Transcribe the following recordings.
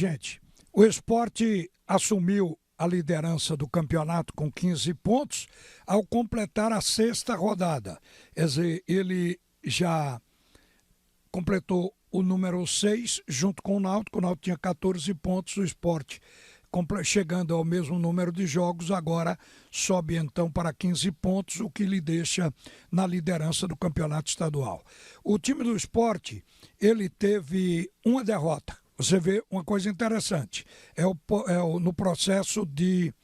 Gente, o Sport assumiu a liderança do campeonato com 15 pontos ao completar a sexta rodada. Quer dizer, ele já completou o número 6 junto com o Náutico. O Náutico tinha 14 pontos, o Sport chegando ao mesmo número de jogos, agora sobe então para 15 pontos, o que lhe deixa na liderança do campeonato estadual. O time do Sport, ele teve uma derrota. Você vê uma coisa interessante, no processo de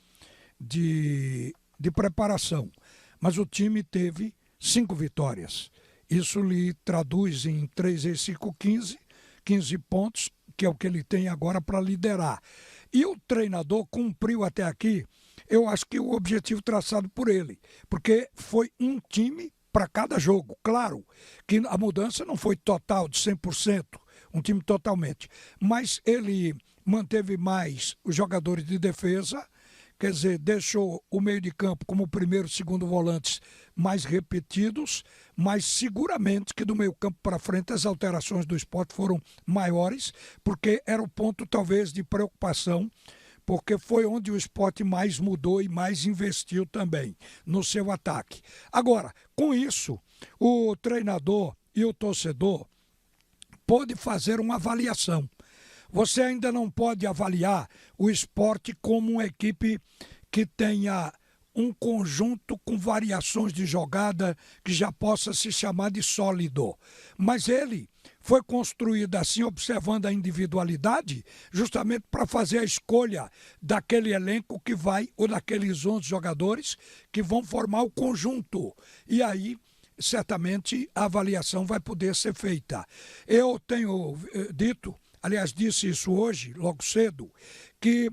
preparação, mas o time teve 5 vitórias. Isso lhe traduz em 3 vezes 5, 15 pontos, que é o que ele tem agora para liderar. E o treinador cumpriu até aqui, eu acho que o objetivo traçado por ele, porque foi um time para cada jogo. Claro que a mudança não foi total de 100%, um time totalmente, mas ele manteve mais os jogadores de defesa, quer dizer, deixou o meio de campo como primeiro e segundo volantes mais repetidos, mas seguramente que do meio campo para frente as alterações do Sport foram maiores, porque era o ponto talvez de preocupação, porque foi onde o Sport mais mudou e mais investiu também no seu ataque. Agora, com isso, o treinador e o torcedor pôde fazer uma avaliação. Você ainda não pode avaliar o Sport como uma equipe que tenha um conjunto com variações de jogada que já possa se chamar de sólido. Mas ele foi construído assim, observando a individualidade, justamente para fazer a escolha daquele elenco que vai, ou daqueles 11 jogadores que vão formar o conjunto. E aí, certamente, a avaliação vai poder ser feita. Eu tenho dito, aliás, disse isso hoje, logo cedo, que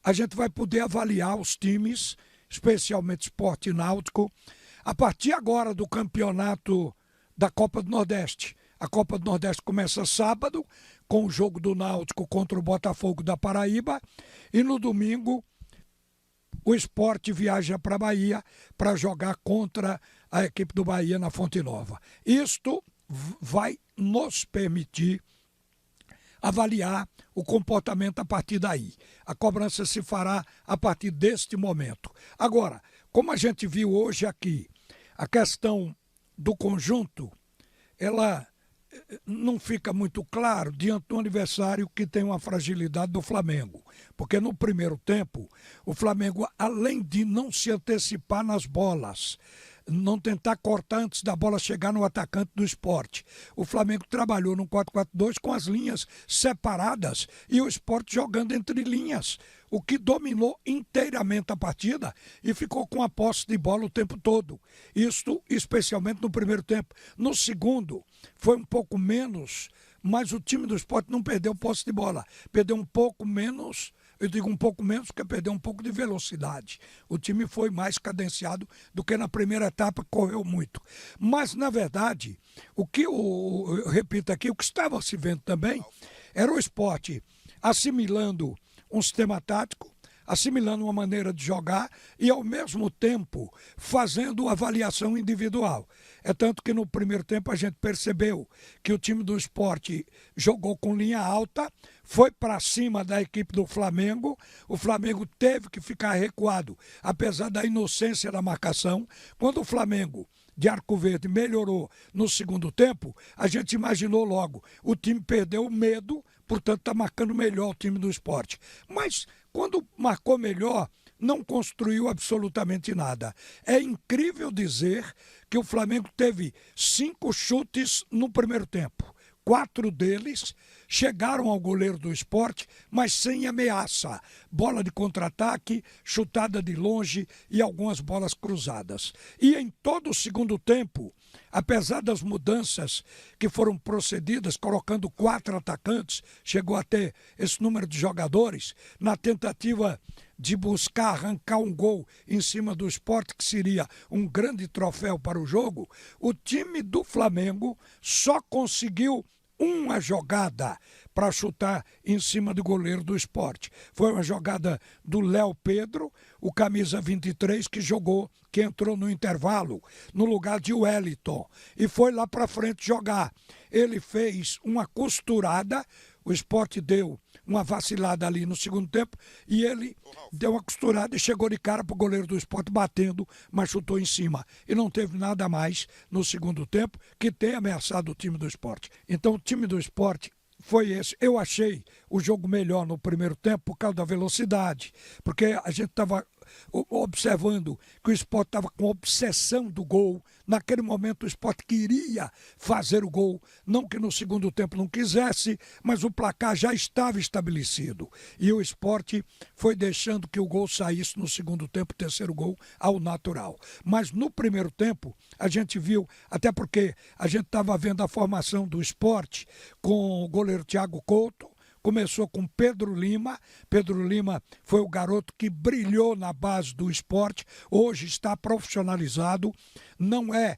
a gente vai poder avaliar os times, especialmente Sport e Náutico, a partir agora do campeonato da Copa do Nordeste. A Copa do Nordeste começa sábado, com o jogo do Náutico contra o Botafogo da Paraíba, e no domingo o Sport viaja para a Bahia para jogar contra a equipe do Bahia na Fonte Nova. Isto vai nos permitir avaliar o comportamento a partir daí. A cobrança se fará a partir deste momento. Agora, como a gente viu hoje aqui, a questão do conjunto, ela não fica muito claro diante do adversário que tem uma fragilidade do Flamengo. Porque no primeiro tempo, o Flamengo, além de não se antecipar nas bolas, não tentar cortar antes da bola chegar no atacante do Sport, o Flamengo trabalhou no 4-4-2 com as linhas separadas e o Sport jogando entre linhas, o que dominou inteiramente a partida e ficou com a posse de bola o tempo todo. Isto especialmente no primeiro tempo. No segundo, foi um pouco menos, mas o time do Sport não perdeu posse de bola, perdeu um pouco menos. Eu digo um pouco menos porque perdeu um pouco de velocidade. O time foi mais cadenciado do que na primeira etapa, correu muito. Mas, na verdade, eu repito aqui, o que estava se vendo também era o Sport assimilando um sistema tático, assimilando uma maneira de jogar e, ao mesmo tempo, fazendo avaliação individual. É tanto que no primeiro tempo a gente percebeu que o time do Sport jogou com linha alta, foi para cima da equipe do Flamengo, o Flamengo teve que ficar recuado, apesar da inocência da marcação. Quando o Flamengo de Arco Verde melhorou no segundo tempo, a gente imaginou logo, o time perdeu o medo, portanto está marcando melhor o time do Sport. Mas quando marcou melhor, não construiu absolutamente nada. É incrível dizer que o Flamengo teve 5 chutes no primeiro tempo. 4 deles chegaram ao goleiro do Sport, mas sem ameaça. Bola de contra-ataque, chutada de longe e algumas bolas cruzadas. E em todo o segundo tempo, apesar das mudanças que foram procedidas, colocando 4 atacantes, chegou a ter esse número de jogadores, na tentativa de buscar arrancar um gol em cima do Sport, que seria um grande troféu para o jogo, o time do Flamengo só conseguiu uma jogada para chutar em cima do goleiro do Sport. Foi uma jogada do Léo Pedro, o camisa 23, que entrou no intervalo, no lugar de Wellington, e foi lá para frente jogar. Ele fez uma costurada, O Sport deu uma vacilada ali no segundo tempo e ele deu uma costurada e chegou de cara para o goleiro do Sport batendo, mas chutou em cima. E não teve nada mais no segundo tempo que tenha ameaçado o time do Sport. Então o time do Sport foi esse. Eu achei o jogo melhor no primeiro tempo por causa da velocidade, porque a gente estava observando que o Sport estava com obsessão do gol. Naquele momento o Sport queria fazer o gol, não que no segundo tempo não quisesse, mas o placar já estava estabelecido. E o Sport foi deixando que o gol saísse no segundo tempo, o terceiro gol, ao natural. Mas no primeiro tempo, a gente viu, até porque a gente estava vendo a formação do Sport com o goleiro Thiago Couto. Começou com Pedro Lima. Pedro Lima foi o garoto que brilhou na base do Sport. Hoje está profissionalizado. Não é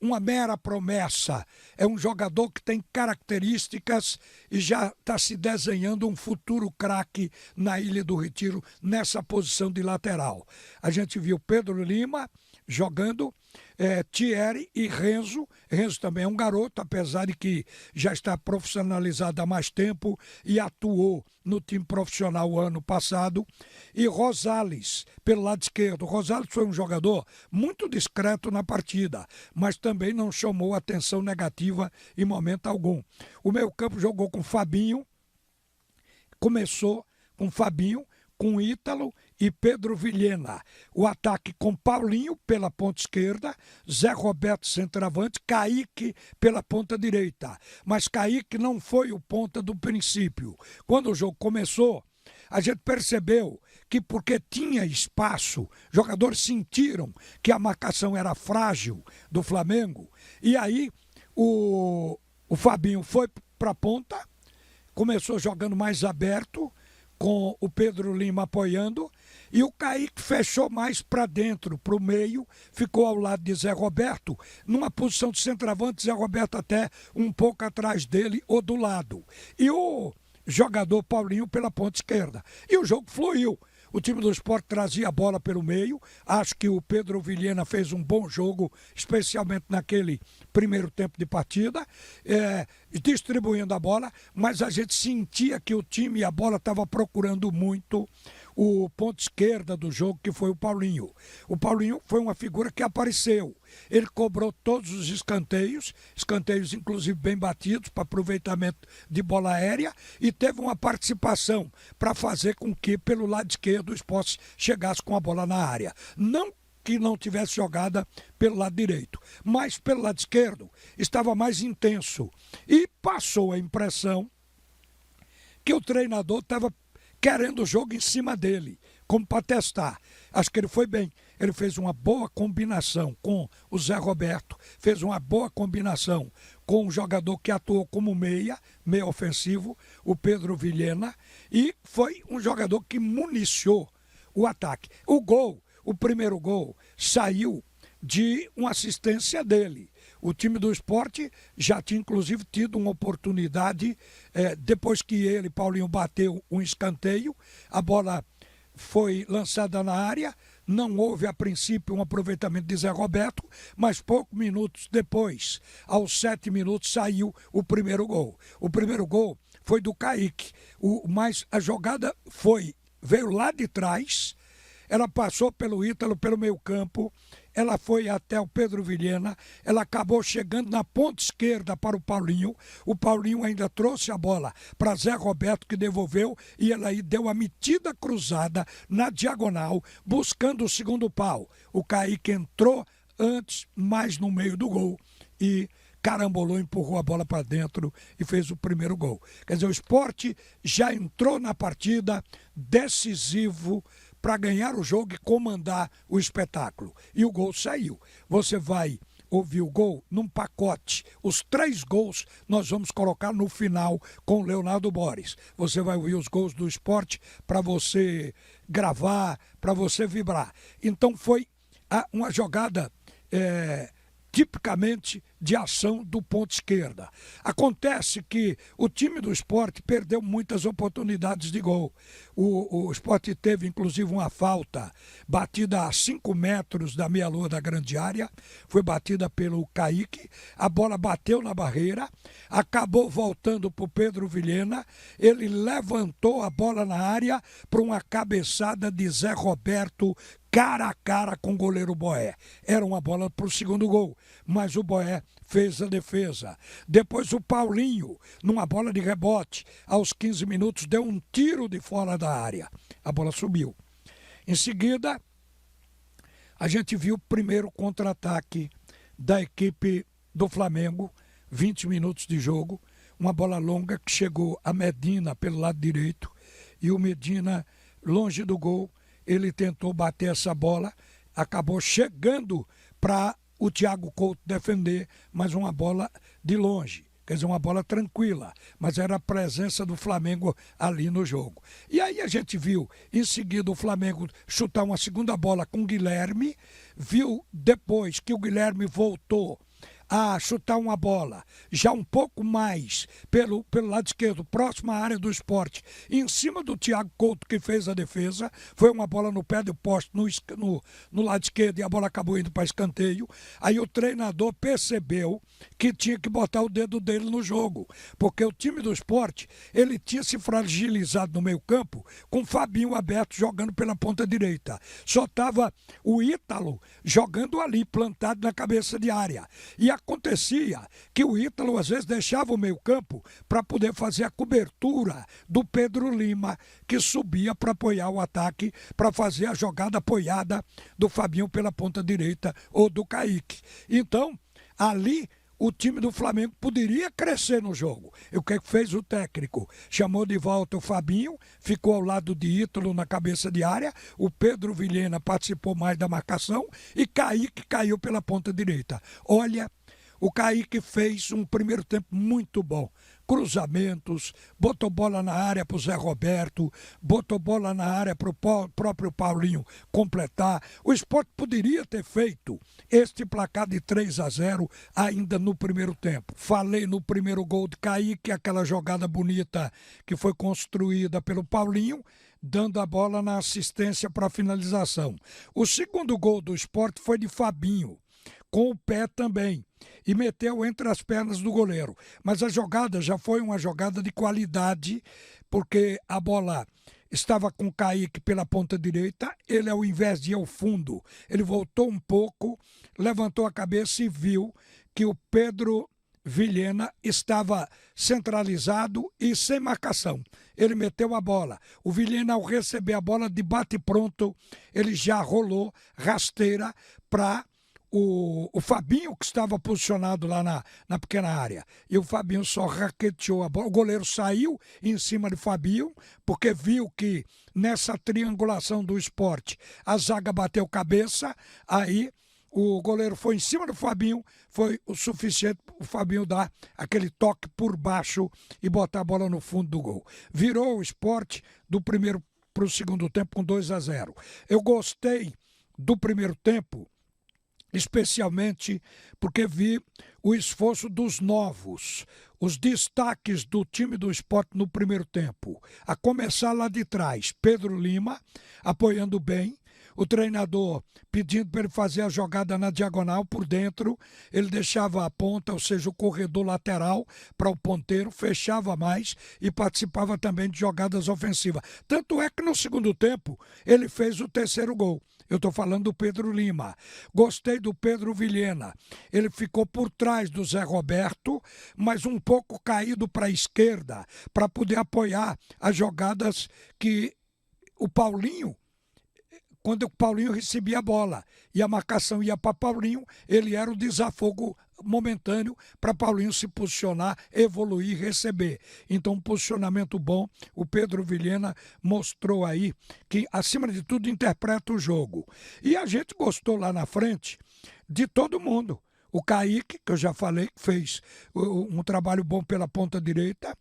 uma mera promessa. É um jogador que tem características e já está se desenhando um futuro craque na Ilha do Retiro nessa posição de lateral. A gente viu Pedro Lima jogando, Thierry e Renzo. Renzo também é um garoto, apesar de que já está profissionalizado há mais tempo e atuou no time profissional ano passado. E Rosales, pelo lado esquerdo. Rosales foi um jogador muito discreto na partida, mas também não chamou atenção negativa em momento algum. O meio-campo jogou com Fabinho, começou com Fabinho, com Ítalo e Pedro Vilhena. O ataque com Paulinho pela ponta esquerda, Zé Roberto centroavante, Kaique pela ponta direita. Mas Kaique não foi o ponta do princípio. Quando o jogo começou, a gente percebeu que porque tinha espaço, jogadores sentiram que a marcação era frágil do Flamengo. E aí o Fabinho foi para a ponta, começou jogando mais aberto, com o Pedro Lima apoiando, e o Kaique fechou mais para dentro, para o meio, ficou ao lado de Zé Roberto, numa posição de centroavante, Zé Roberto até um pouco atrás dele ou do lado. E o jogador Paulinho pela ponta esquerda. E o jogo fluiu. O time do Sport trazia a bola pelo meio. Acho que o Pedro Vilhena fez um bom jogo, especialmente naquele primeiro tempo de partida, distribuindo a bola, mas a gente sentia que o time e a bola estava procurando muito o ponto esquerda do jogo, que foi o Paulinho. O Paulinho foi uma figura que apareceu. Ele cobrou todos os escanteios inclusive bem batidos para aproveitamento de bola aérea, e teve uma participação para fazer com que pelo lado esquerdo o Sport chegasse com a bola na área. Não que não tivesse jogada pelo lado direito, mas pelo lado esquerdo estava mais intenso. E passou a impressão que o treinador estava querendo o jogo em cima dele, como para testar. Acho que ele foi bem. Ele fez uma boa combinação com o Zé Roberto, fez uma boa combinação com um jogador que atuou como meia ofensivo, o Pedro Vilhena, e foi um jogador que municiou o ataque. O primeiro gol, saiu de uma assistência dele. O time do Sport já tinha inclusive tido uma oportunidade, depois que ele, Paulinho, bateu um escanteio, a bola foi lançada na área, não houve a princípio um aproveitamento de Zé Roberto, mas poucos minutos depois, aos 7 minutos, saiu o primeiro gol. O primeiro gol foi do Kaique, mas a jogada veio lá de trás, ela passou pelo Ítalo, pelo meio campo, ela foi até o Pedro Vilhena, ela acabou chegando na ponta esquerda para o Paulinho ainda trouxe a bola para Zé Roberto, que devolveu, e ela aí deu a metida cruzada na diagonal, buscando o segundo pau. O Kaique entrou antes, mais no meio do gol, e carambolou, empurrou a bola para dentro e fez o primeiro gol. Quer dizer, o Sport já entrou na partida decisivo para ganhar o jogo e comandar o espetáculo. E o gol saiu. Você vai ouvir o gol num pacote. Os 3 gols nós vamos colocar no final com o Leonardo Boris. Você vai ouvir os gols do Sport para você gravar, para você vibrar. Então foi uma jogada tipicamente de ação do ponto esquerda. Acontece que o time do Sport perdeu muitas oportunidades de gol. O Sport teve inclusive uma falta batida a 5 metros da meia-lua da grande área, foi batida pelo Kaique, a bola bateu na barreira, acabou voltando para o Pedro Vilhena, ele levantou a bola na área para uma cabeçada de Zé Roberto, cara a cara com o goleiro Boé. Era uma bola para o segundo gol, mas o Boé fez a defesa. Depois o Paulinho, numa bola de rebote, aos 15 minutos, deu um tiro de fora da área. A bola subiu. Em seguida, a gente viu o primeiro contra-ataque da equipe do Flamengo, 20 minutos de jogo, uma bola longa que chegou a Medina pelo lado direito, e o Medina, longe do gol, ele tentou bater essa bola, acabou chegando para o Thiago Couto defender, mas uma bola de longe. Quer dizer, uma bola tranquila, mas era a presença do Flamengo ali no jogo. E aí a gente viu, em seguida, o Flamengo chutar uma segunda bola com o Guilherme, viu depois que o Guilherme voltou a chutar uma bola já um pouco mais pelo lado esquerdo, próximo à área do Sport, em cima do Thiago Couto, que fez a defesa. Foi uma bola no pé do poste no lado esquerdo, e a bola acabou indo para escanteio. Aí o treinador percebeu que tinha que botar o dedo dele no jogo, porque o time do Sport, ele tinha se fragilizado no meio campo com o Fabinho aberto jogando pela ponta direita. Só estava o Ítalo jogando ali, plantado na cabeça de área. E acontecia que o Ítalo às vezes deixava o meio-campo para poder fazer a cobertura do Pedro Lima, que subia para apoiar o ataque, para fazer a jogada apoiada do Fabinho pela ponta direita ou do Kaique. Então, ali o time do Flamengo poderia crescer no jogo. E o que fez o técnico? Chamou de volta o Fabinho, ficou ao lado de Ítalo na cabeça de área, o Pedro Vilhena participou mais da marcação e Kaique caiu pela ponta direita. Olha, o Kaique fez um primeiro tempo muito bom. Cruzamentos, botou bola na área para o Zé Roberto, botou bola na área para o próprio Paulinho completar. O Sport poderia ter feito este placar de 3-0 ainda no primeiro tempo. Falei no primeiro gol de Kaique, aquela jogada bonita que foi construída pelo Paulinho, dando a bola na assistência para a finalização. O segundo gol do Sport foi de Fabinho, com o pé também, e meteu entre as pernas do goleiro. Mas a jogada já foi uma jogada de qualidade, porque a bola estava com o Kaique pela ponta direita, ele, ao invés de ir ao fundo, ele voltou um pouco, levantou a cabeça e viu que o Pedro Vilhena estava centralizado e sem marcação. Ele meteu a bola. O Vilhena, ao receber a bola de bate-pronto, ele já rolou rasteira para o Fabinho, que estava posicionado lá na pequena área. E o Fabinho só raqueteou a bola. O goleiro saiu em cima de Fabinho, porque viu que nessa triangulação do Sport a zaga bateu cabeça, aí o goleiro foi em cima do Fabinho, foi o suficiente para o Fabinho dar aquele toque por baixo e botar a bola no fundo do gol. Virou o Sport do primeiro para o segundo tempo com 2-0. Eu gostei do primeiro tempo, especialmente porque vi o esforço dos novos, os destaques do time do Sport no primeiro tempo. A começar lá de trás, Pedro Lima apoiando bem, o treinador pedindo para ele fazer a jogada na diagonal por dentro, ele deixava a ponta, ou seja, o corredor lateral para o ponteiro, fechava mais e participava também de jogadas ofensivas. Tanto é que no segundo tempo ele fez o terceiro gol. Eu estou falando do Pedro Lima. Gostei do Pedro Vilhena. Ele ficou por trás do Zé Roberto, mas um pouco caído para a esquerda, para poder apoiar as jogadas que o Paulinho, quando o Paulinho recebia a bola e a marcação ia para Paulinho, ele era o desafogo momentâneo para Paulinho se posicionar, evoluir e receber. Então, um posicionamento bom. O Pedro Vilhena mostrou aí que, acima de tudo, interpreta o jogo. E a gente gostou lá na frente de todo mundo. O Kaique, que eu já falei, que fez um trabalho bom pela ponta direita.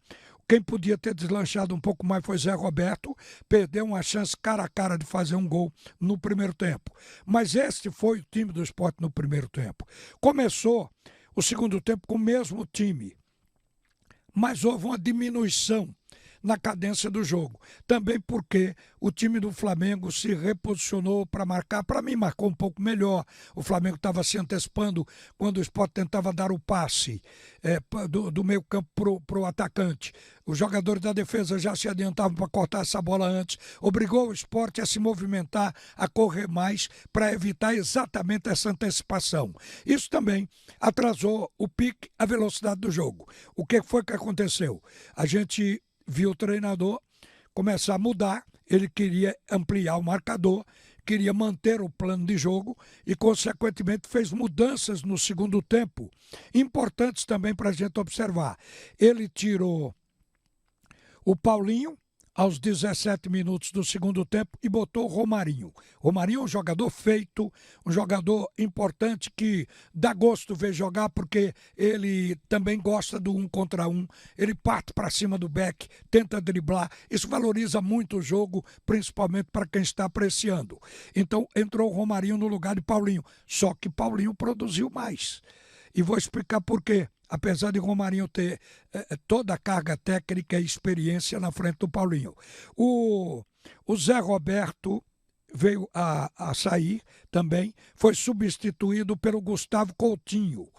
Quem podia ter deslanchado um pouco mais foi Zé Roberto, perdeu uma chance cara a cara de fazer um gol no primeiro tempo. Mas este foi o time do Sport no primeiro tempo. Começou o segundo tempo com o mesmo time, mas houve uma diminuição na cadência do jogo. Também porque o time do Flamengo se reposicionou para marcar. Para mim, marcou um pouco melhor. O Flamengo estava se antecipando quando o Sport tentava dar o passe do meio campo para o atacante. Os jogadores da defesa já se adiantavam para cortar essa bola antes. Obrigou o Sport a se movimentar, a correr mais para evitar exatamente essa antecipação. Isso também atrasou o pique, a velocidade do jogo. O que foi que aconteceu? A gente viu o treinador começar a mudar, ele queria ampliar o marcador, queria manter o plano de jogo e, consequentemente, fez mudanças no segundo tempo, importantes também para a gente observar. Ele tirou o Paulinho aos 17 minutos do segundo tempo e botou o Romarinho. Romarinho é um jogador feito, um jogador importante que dá gosto ver jogar porque ele também gosta do 1 contra 1, ele parte para cima do back, tenta driblar, isso valoriza muito o jogo, principalmente para quem está apreciando. Então entrou o Romarinho no lugar de Paulinho, só que Paulinho produziu mais. E vou explicar por quê. Apesar de Romarinho ter toda a carga técnica e experiência na frente do Paulinho. O Zé Roberto veio a sair também, foi substituído pelo Gustavo Coutinho,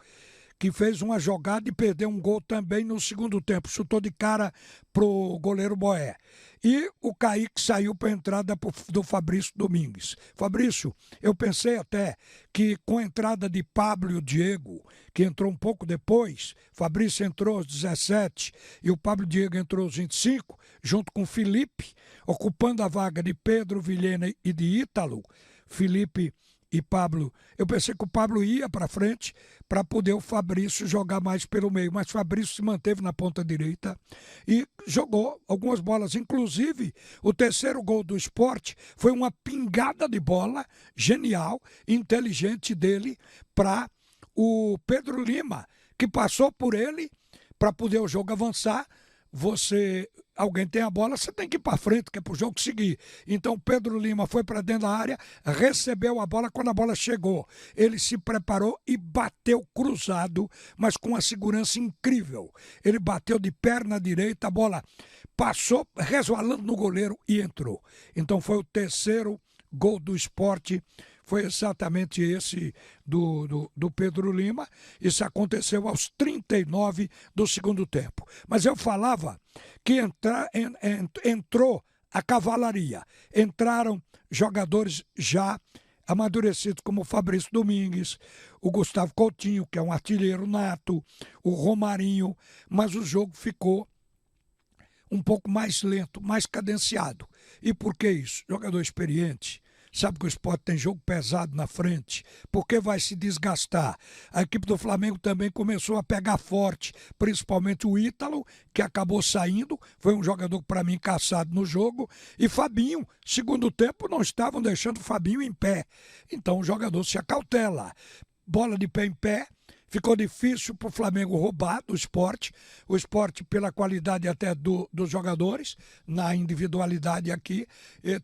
que fez uma jogada e perdeu um gol também no segundo tempo. Chutou de cara pro goleiro Boé. E o Kaique saiu para a entrada do Fabrício Domingues. Fabrício, eu pensei até que com a entrada de Pablo e o Diego, que entrou um pouco depois, Fabrício entrou aos 17 e o Pablo e o Diego entrou aos 25, junto com o Felipe, ocupando a vaga de Pedro, Vilhena e de Ítalo. Felipe e Pablo, eu pensei que o Pablo ia para frente para poder o Fabrício jogar mais pelo meio, mas Fabrício se manteve na ponta direita e jogou algumas bolas, inclusive o terceiro gol do Sport foi uma pingada de bola genial, inteligente dele para o Pedro Lima, que passou por ele para poder o jogo avançar. Alguém tem a bola, você tem que ir para frente, que é para o jogo seguir. Então o Pedro Lima foi para dentro da área, recebeu a bola, quando a bola chegou, ele se preparou e bateu cruzado, mas com uma segurança incrível. Ele bateu de perna direita, a bola passou resvalando no goleiro e entrou. Então foi o terceiro gol do Sport, foi exatamente esse do Pedro Lima. Isso aconteceu aos 39 do segundo tempo. Mas eu falava que entrou a cavalaria. Entraram jogadores já amadurecidos como o Fabrício Domingues, o Gustavo Coutinho, que é um artilheiro nato, o Romarinho, mas o jogo ficou um pouco mais lento, mais cadenciado. E por que isso? Jogador experiente, sabe que o Sport tem jogo pesado na frente, porque vai se desgastar. A equipe do Flamengo também começou a pegar forte, principalmente o Ítalo, que acabou saindo, foi um jogador para mim caçado no jogo, e Fabinho, segundo tempo, não estavam deixando o Fabinho em pé. Então o jogador se acautela. Bola de pé em pé. Ficou difícil para o Flamengo roubar do Sport. O Sport, pela qualidade até dos jogadores, na individualidade aqui,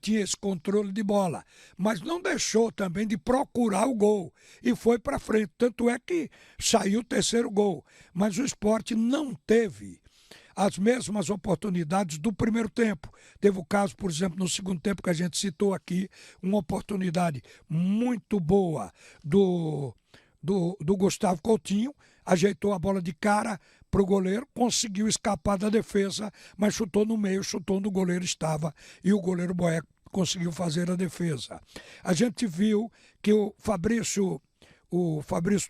tinha esse controle de bola. Mas não deixou também de procurar o gol. E foi para frente. Tanto é que saiu o terceiro gol. Mas o Sport não teve as mesmas oportunidades do primeiro tempo. Teve o caso, por exemplo, no segundo tempo que a gente citou aqui, uma oportunidade muito boa do Gustavo Coutinho, ajeitou a bola de cara para o goleiro, conseguiu escapar da defesa, mas chutou no meio, chutou onde o goleiro estava e o goleiro Boé conseguiu fazer a defesa. A gente viu que o Fabrício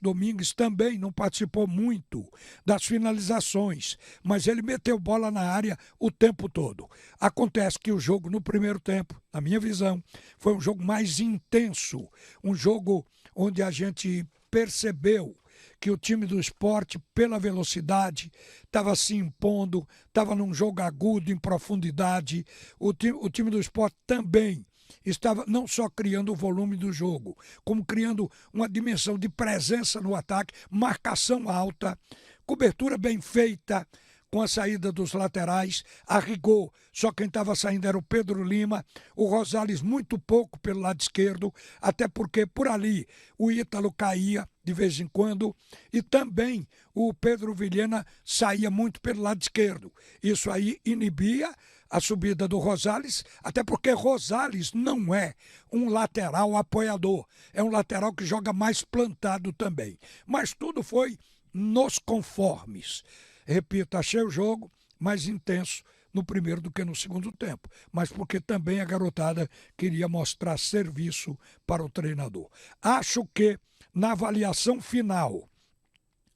Domingues também não participou muito das finalizações, mas ele meteu bola na área o tempo todo. Acontece que o jogo no primeiro tempo, na minha visão, foi um jogo mais intenso, um jogo onde a gente percebeu que o time do Sport, pela velocidade, estava se impondo, estava num jogo agudo, em profundidade. O time do Sport também estava não só criando o volume do jogo, como criando uma dimensão de presença no ataque, marcação alta, cobertura bem feita, com a saída dos laterais, a rigor, só quem estava saindo era o Pedro Lima, o Rosales muito pouco pelo lado esquerdo, até porque por ali o Ítalo caía, de vez em quando, e também o Pedro Vilhena saía muito pelo lado esquerdo. Isso aí inibia a subida do Rosales, até porque Rosales não é um lateral apoiador, é um lateral que joga mais plantado também. Mas tudo foi nos conformes. Repito, achei o jogo mais intenso no primeiro do que no segundo tempo, mas porque também a garotada queria mostrar serviço para o treinador. Acho que na avaliação final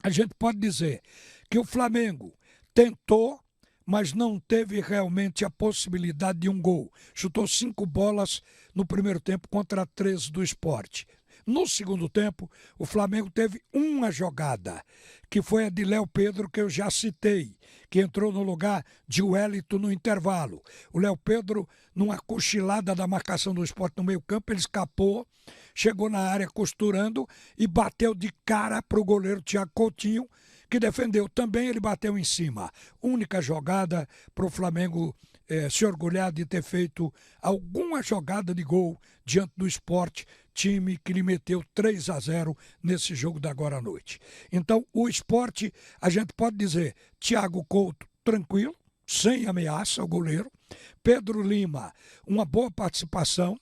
a gente pode dizer que o Flamengo tentou, mas não teve realmente a possibilidade de um gol. Chutou 5 bolas no primeiro tempo contra 3 do Sport. No segundo tempo, o Flamengo teve uma jogada, que foi a de Léo Pedro, que eu já citei, que entrou no lugar de Wellington no intervalo. O Léo Pedro, numa cochilada da marcação do Sport no meio-campo, ele escapou, chegou na área costurando e bateu de cara para o goleiro Thiago Coutinho, que defendeu também, ele bateu em cima. Única jogada para o Flamengo se orgulhar de ter feito alguma jogada de gol diante do Sport, time que lhe meteu 3-0 nesse jogo da agora à noite. Então, o Sport, a gente pode dizer, Thiago Couto, tranquilo, sem ameaça ao goleiro. Pedro Lima, uma boa participação.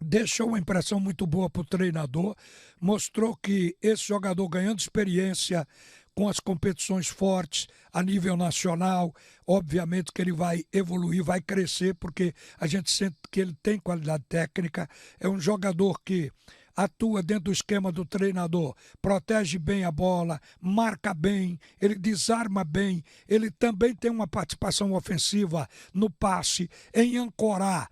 Deixou uma impressão muito boa para o treinador, mostrou que esse jogador ganhando experiência com as competições fortes a nível nacional, obviamente que ele vai evoluir, vai crescer, porque a gente sente que ele tem qualidade técnica, é um jogador que atua dentro do esquema do treinador, protege bem a bola, marca bem, ele desarma bem, ele também tem uma participação ofensiva no passe, em ancorar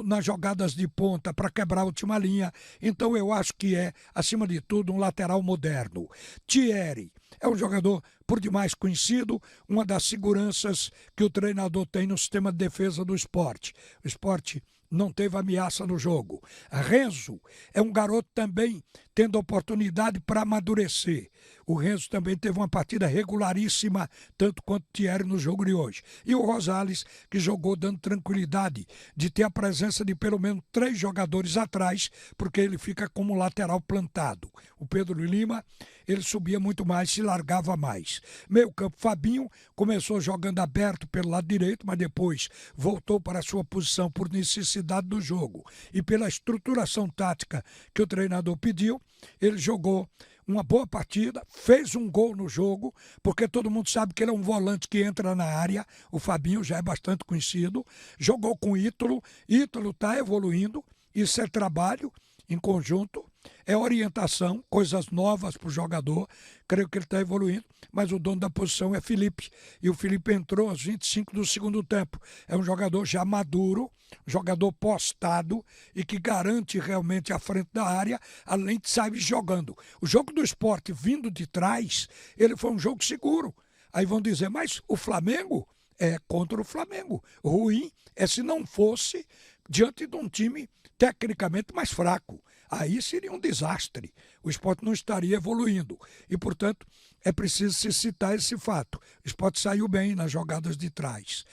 nas jogadas de ponta para quebrar a última linha. Então eu acho que é, acima de tudo, um lateral moderno. Thierry é um jogador por demais conhecido, uma das seguranças que o treinador tem no sistema de defesa do Sport. O Sport não teve ameaça no jogo. Renzo é um garoto também tendo oportunidade para amadurecer. O Renzo também teve uma partida regularíssima, tanto quanto Thierry no jogo de hoje. E o Rosales, que jogou dando tranquilidade de ter a presença de pelo menos 3 jogadores atrás, porque ele fica como lateral plantado. O Pedro Lima, ele subia muito mais, se largava mais. Meio campo, Fabinho começou jogando aberto pelo lado direito, mas depois voltou para a sua posição por necessidade do jogo. E pela estruturação tática que o treinador pediu, ele jogou uma boa partida, fez um gol no jogo, porque todo mundo sabe que ele é um volante que entra na área, o Fabinho já é bastante conhecido, jogou com Ítalo está evoluindo, isso é trabalho em conjunto, é orientação, coisas novas para o jogador, creio que ele está evoluindo, mas o dono da posição é Felipe, e o Felipe entrou aos 25 do segundo tempo, é um jogador já maduro, jogador postado e que garante realmente a frente da área, além de sair jogando. O jogo do Sport vindo de trás, ele foi um jogo seguro. Aí vão dizer, mas o Flamengo é contra o Flamengo. Ruim é se não fosse diante de um time tecnicamente mais fraco. Aí seria um desastre. O Sport não estaria evoluindo. E, portanto, é preciso se citar esse fato. O Sport saiu bem nas jogadas de trás.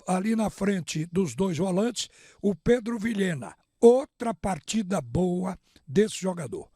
Ali na frente dos 2 volantes, o Pedro Vilhena. Outra partida boa desse jogador.